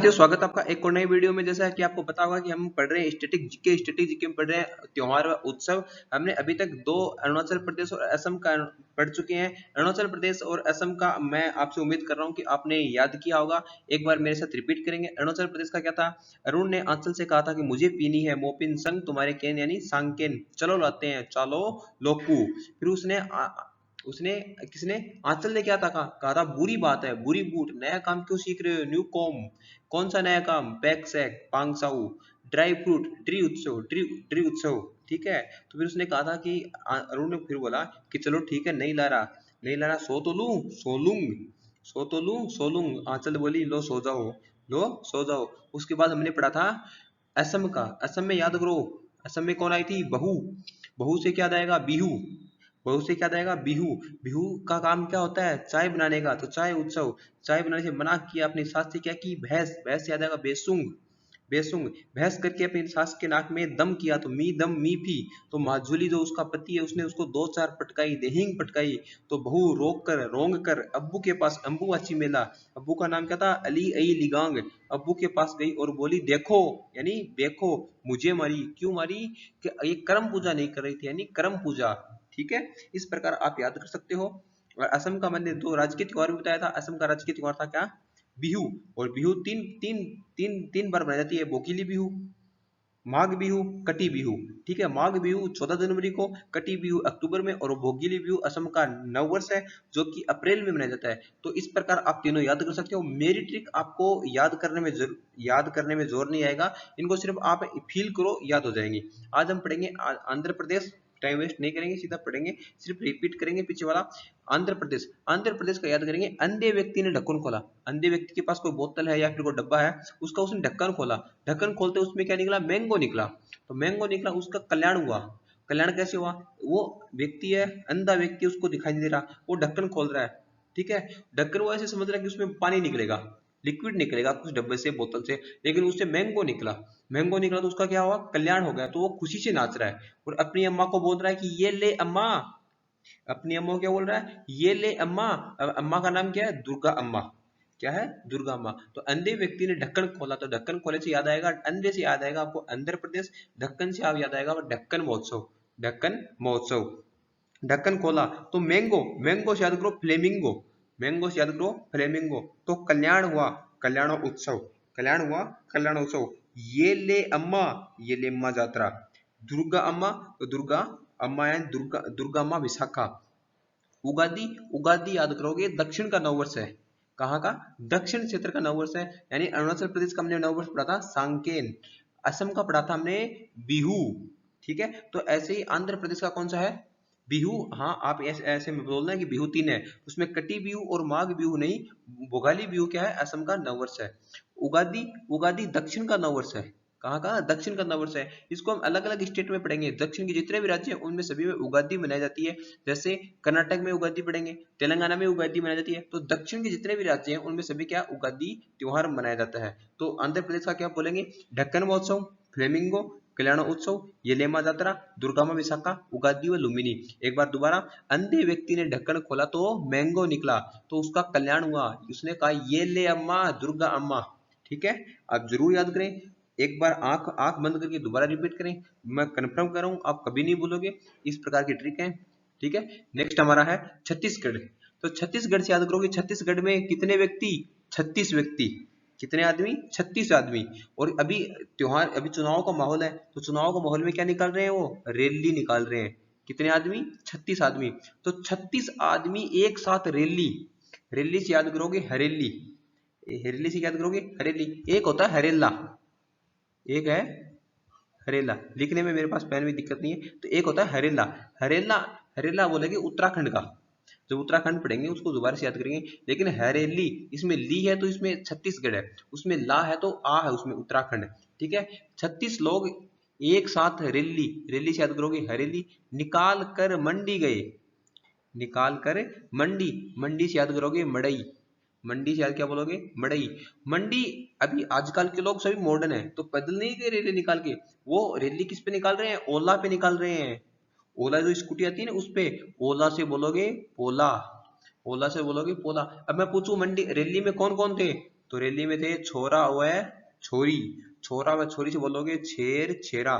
साथियों, स्वागत है आपका एक और नई वीडियो में। जैसा कि आपको पता होगा कि हम पढ़ रहे हैं स्टैटिक जीके में पढ़ रहे हैं त्योहार व उत्सव। हमने अभी तक दो अरुणाचल प्रदेश और असम का पढ़ चुके हैं। अरुणाचल प्रदेश और असम का मैं आपसे उम्मीद कर रहा हूं कि आपने याद किया होगा। एक बार मेरे साथ रिपीट करेंगे। अरुणाचल प्रदेश का क्या था? अरुण ने आंचल से कहा था कि मुझे पीनी है मोपिन संग तुम्हारे केन यानी सांकेन, चलो लाते हैं, चलो लोकू। फिर उसने किसने? आंचल ने क्या था? कहा था बुरी बात है, बुरी बूट, नया काम क्यों सीख रहे हो, न्यू कॉम। कौन सा नया काम? Pack sack, Pangsau, dry fruit, tree उत्सव। ठीक है। तो फिर उसने कहा था कि अरुण ने फिर बोला कि चलो ठीक है, नहीं ला रहा, नहीं ला रहा, सो तो लूं, सो लूंग, सो तो लूं, सो लूंग। आंचल बोली लो सो जाओ, लो सो जाओ। उसके बाद हमने पढ़ा था असम का। असम में याद करो, असम में कौन आई थी? बहू। बहू से क्या आएगा? बिहू। बहू से क्या आएगा? बिहू। बिहू का काम क्या होता है? चाय बनाने का, तो चाय उत्सव। चाय बनाने से मना किया, अपनी सास से क्या की? भैंस। भैंस से याद आएगा बेसुंग, बेसुंग। भैंस करके अपनी सास के नाक में दम किया, तो मी दम मी फी। तो माजुली जो उसका पति है, उसने उसको दो चार पटकाई, देहिंग पटकाई। तो बहू रोक कर रोंग कर अब्बू के पास, अम्बुवाची मेला, अब्बू का नाम क्या था? अली आई लिगांग। अब्बू के पास गई और बोली देखो, यानी देखो मुझे मारी। क्यों मारी? कि ये कर्म पूजा नहीं कर रही थी, यानी कर्म पूजा। ठीक है। इस प्रकार आप याद कर सकते हो। और असम का मैंने दो राजकीय त्योहार भी बताया था। असम का राजकीय त्योहार था क्या? बिहू। और बिहू तीन तीन तीन तीन बार मनाई जाती है। बोकीली बिहू, माघ बिहू, कटी बिहू। ठीक है। माघ बिहू 14 जनवरी को, कटी बिहू अक्टूबर में, और भोगिली बिहू असम का नववर्ष है जो कि अप्रैल में मनाया जाता है। तो इस प्रकार आप तीनों याद कर सकते हो। मेरी ट्रिक आपको याद करने में जोर नहीं आएगा, इनको सिर्फ आप फील करो, याद हो जाएंगी। आज हम पढ़ेंगे आंध्र प्रदेश। टाइम वेस्ट नहीं करेंगे, सीधा पढ़ेंगे, सिर्फ रिपीट करेंगे पीछे वाला। आंध्र प्रदेश। आंध्र प्रदेश का याद करेंगे। अंधे व्यक्ति ने ढक्कन खोला। अंधे व्यक्ति के पास कोई बोतल है या फिर कोई डब्बा है, उसका उसने ढक्कन खोला। ढक्कन खोलते उसमें क्या निकला? मैंगो निकला। तो मैंगो निकला, उसका कल्याण हुआ। कल्याण कैसे हुआ? वो व्यक्ति है, अंधा व्यक्ति, उसको दिखाई नहीं दे रहा, वो ढक्कन खोल रहा है। ठीक है। ढक्कन वो ऐसे समझ रहा है कि उसमें पानी निकलेगा, लिक्विड निकलेगा कुछ डब्बे से, बोतल से, लेकिन उससे मैंगो निकला। मैंगो निकला तो उसका क्या हुआ? कल्याण हो गया। तो वो खुशी से नाच रहा है और अपनी अम्मा को बोल रहा है कि ये ले अम्मा। अपनी अम्मा को क्या बोल रहा है? ये ले अम्मा। अम्मा का नाम क्या है? दुर्गा अम्मा। क्या है? दुर्गा अम्मा। तो अंधे व्यक्ति ने ढक्कन खोला, तो ढक्कन खोले से याद आएगा, अंधे से याद आएगा आपको आंध्र प्रदेश। ढक्कन से आप याद आएगा वो ढक्कन महोत्सव। ढक्कन महोत्सव। ढक्कन खोला तो मैंगो। मैंगो से याद करो फ्लेमिंगो। मैंगो से याद करो फ्लेमिंगो। तो कल्याण हुआ, कल्याण उत्सव। कल्याण हुआ, कल्याण उत्सव। ये ले अम्मा, ये ले अम्मा यात्रा। दुर्गा अम्मा, तो दुर्गा अम्मा है, दुर्गा दुर्गा अम्मा विशाखा। उगादि। उगादि याद करोगे, दक्षिण का नववर्ष है। कहाँ का? दक्षिण क्षेत्र का नववर्ष है। यानी अरुणाचल प्रदेश का हमने नववर्ष पढ़ा था सांकेन। असम का पढ़ा था हमने बिहू। ठीक है। तो ऐसे ही आंध्र प्रदेश का कौन सा है? बिहू। हाँ, आप ऐसे ऐसे में बोलना है कि बिहू तीन है, उसमें कटी बिहू और माघ बिहू नहीं, भोगाली बिहू क्या है? असम का नववर्ष है। उगादि। उगादि दक्षिण का नववर्ष है। कहाँ का? दक्षिण का नववर्ष है। इसको हम अलग अलग स्टेट में पढ़ेंगे। दक्षिण के जितने भी राज्य हैं उनमें सभी में उगादि मनाई जाती है। जैसे कर्नाटक में उगादि पढ़ेंगे, तेलंगाना में उगादि मनाई जाती है। तो दक्षिण के जितने भी राज्य हैं उनमें सभी क्या? उगादि त्योहार मनाया जाता है। तो आंध्र प्रदेश का क्या बोलेंगे? ढक्कन महोत्सव, फ्लेमिंगो, कल्याण उत्सव, येलेमा जात्रा, दुर्गामा विशाखा, उगादि व लुम्बिनी। एक बार दोबारा। अंधे व्यक्ति ने ढक्कन खोला तो मैंगो निकला, तो उसका कल्याण हुआ। उसने कहा ये ले अम्मा, दुर्गा अम्मा। ठीक है। आप जरूर याद करें। एक बार आंख आंख बंद करके दोबारा रिपीट करें। मैं कंफर्म कर रहा हूं आप कभी नहीं भूलोगे। इस प्रकार की ट्रिक है। ठीक है। नेक्स्ट हमारा है छत्तीसगढ़। तो छत्तीसगढ़ से याद करोगे, छत्तीसगढ़ में कितने व्यक्ति? 36 व्यक्ति। कितने आदमी? 36 आदमी। और अभी त्योहार, अभी चुनाव का माहौल है, तो चुनाव का माहौल में क्या निकाल रहे हैं? वो रैली निकाल रहे हैं। कितने आदमी? 36 आदमी। तो 36 आदमी एक साथ रैली। रैली से याद करोगे हरेली। हरेली से याद करोगे हरेली। एक होता है हरेला, एक है हरेला। लिखने में मेरे पास पेन में दिक्कत नहीं है। तो एक होता है हरेला। हरेला, हरेला बोलेंगे उत्तराखंड का। जब उत्तराखंड पढ़ेंगे उसको दोबारा से याद करेंगे। लेकिन हरेली, इसमें ली है तो इसमें छत्तीसगढ़ है, उसमें ला है तो आ है, उसमें उत्तराखंड। ठीक है। 36 लोग एक साथ रैली। रैली से याद करोगे हरेली। निकाल कर मंडी गए। निकाल कर मंडी। मंडी से याद करोगे मड़ई। मंडी से याद क्या बोलोगे? मड़ई। मंडी। अभी आजकल के लोग सभी मॉडर्न है, तो पैदल नहीं गए रैली निकाल के, वो रैली किस पे निकाल रहे हैं? ओला पे निकाल रहे हैं। ओला जो स्कूटी आती है ना, उस पे। ओला से बोलोगे पोला। ओला से बोलोगे पोला। अब मैं पूछूं मंडी रैली में कौन कौन थे? तो रेली में थे छोरा व छोरी, छोरा व छोरी से बोलोगे छेर छेरा,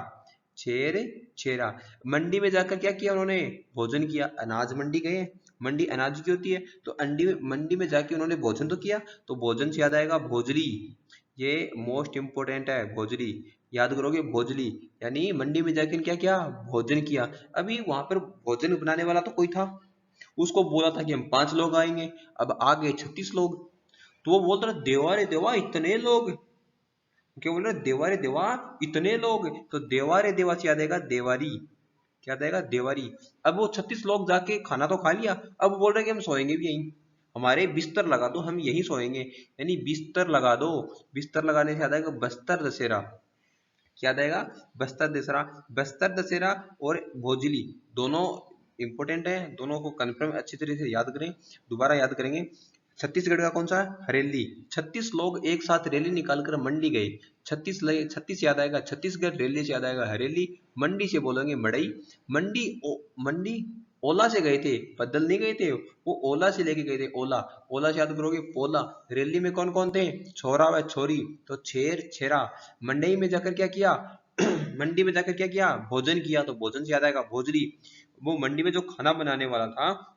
छेर छेरा। मंडी में जाकर क्या किया उन्होंने, भोजन किया। अनाज मंडी गए, मंडी अनाज की होती है, तो मंडी में जाके उन्होंने भोजन तो किया, तो भोजन से याद आएगा भोजली, ये मोस्ट इंपोर्टेंट है भोजली, याद करोगे भोजली, यानी मंडी में जाके क्या किया, भोजन किया। अभी वहां पर भोजन बनाने वाला तो कोई था, उसको बोला था कि हम 5 लोग आएंगे, अब आ गए 36 लोग, तो वो बोल रहा देवा रे देवा इतने लोग, क्या बोल रहे देवा रे देवा इतने लोग, तो देवा रे देवा से याद आएगा देवारी, क्या आएगा देवारी। अब वो 36 लोग जाके खाना तो खा लिया, अब बोल रहे कि हम सोएंगे भी यहीं, हमारे बिस्तर लगा दो हम यहीं सोएंगे, यानी बिस्तर लगा दो। बिस्तर लगाने से याद आएगा बस्तर दशहरा, क्या आएगा बस्तर दशहरा। बस्तर दशहरा और भोजली दोनों इंपॉर्टेंट है, दोनों को कंफर्म अच्छी तरह से याद करें, दोबारा याद करेंगे। छत्तीसगढ़ का कौन सा है, हरेली, 36 लोग एक साथ रैली निकालकर मंडी गए, 36 याद आएगा छत्तीसगढ़, रैली से याद आएगा हरेली, मंडी से बोलेंगे मड़ई। मंडी ओला से गए थे, पैदल नहीं गए थे, वो ओला से लेके गए थे, ओला, ओला से याद करोगे पोला। रैली में कौन कौन थे, छोरा व छोरी, तो छेर छेरा। मंडई में जाकर क्या किया मंडी में जाकर क्या किया, भोजन किया, तो भोजन से याद आएगा भोजरी। वो मंडी में जो खाना बनाने वाला था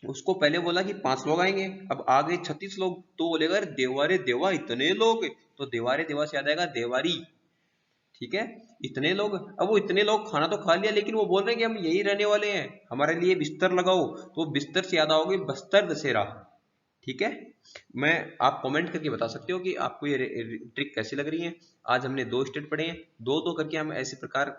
उसको पहले बोला कि 5 लोग आएंगे, अब आ गए 36 लोग, तो बोलेगा अरे देवा रे देवा इतने लोग, तो देवारे देवा से याद आएगा देवारी, ठीक है, इतने लोग। अब वो इतने लोग खाना तो खा लिया, लेकिन वो बोल रहे हैं कि हम यही रहने वाले हैं, हमारे लिए बिस्तर लगाओ, तो बिस्तर से याद आओगे बस्तर दशहरा, ठीक है। मैं आप कमेंट करके बता सकते हो कि आपको ये ट्रिक कैसी लग रही है। आज हमने 2 स्टेट पढ़े हैं, दो दो करके हम ऐसे प्रकार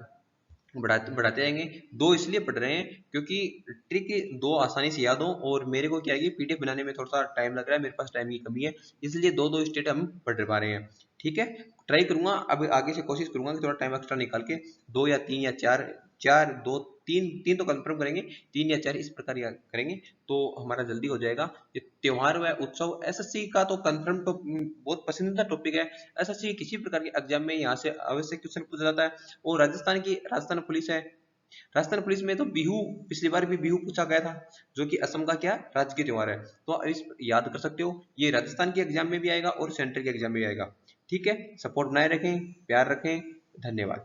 बढ़ाते बढ़ाते जाएंगे। 2 इसलिए पढ़ रहे हैं क्योंकि ट्रिक 2 आसानी से याद हो, और मेरे को क्या है कि पीडीएफ बनाने में थोड़ा सा टाइम लग रहा है, मेरे पास टाइम की कमी है, इसलिए 2 स्टेट हम पढ़ पा रहे हैं, ठीक है। ट्राई करूंगा अब आगे से, कोशिश करूंगा कि थोड़ा टाइम एक्स्ट्रा निकाल के 2 या 3 या 4, 4 2 3 3 तो कंफर्म करेंगे, 3 या 4 इस प्रकार करेंगे तो हमारा जल्दी हो जाएगा। ये त्योहार व उत्सव एसएससी का तो कंफर्म तो बहुत पसंदीदा टॉपिक है, एसएससी किसी प्रकार के एग्जाम में यहाँ से अवश्य क्वेश्चन पूछा जाता है। और राजस्थान पुलिस है, राजस्थान पुलिस में तो बिहू, पिछली बार भी बिहू पूछा गया था, जो कि असम का क्या राज्य त्योहार है, तो इस याद कर सकते हो, ये राजस्थान के एग्जाम में भी आएगा और सेंट्रल के एग्जाम में भी आएगा, ठीक है। सपोर्ट बनाए रखें, प्यार रखें, धन्यवाद।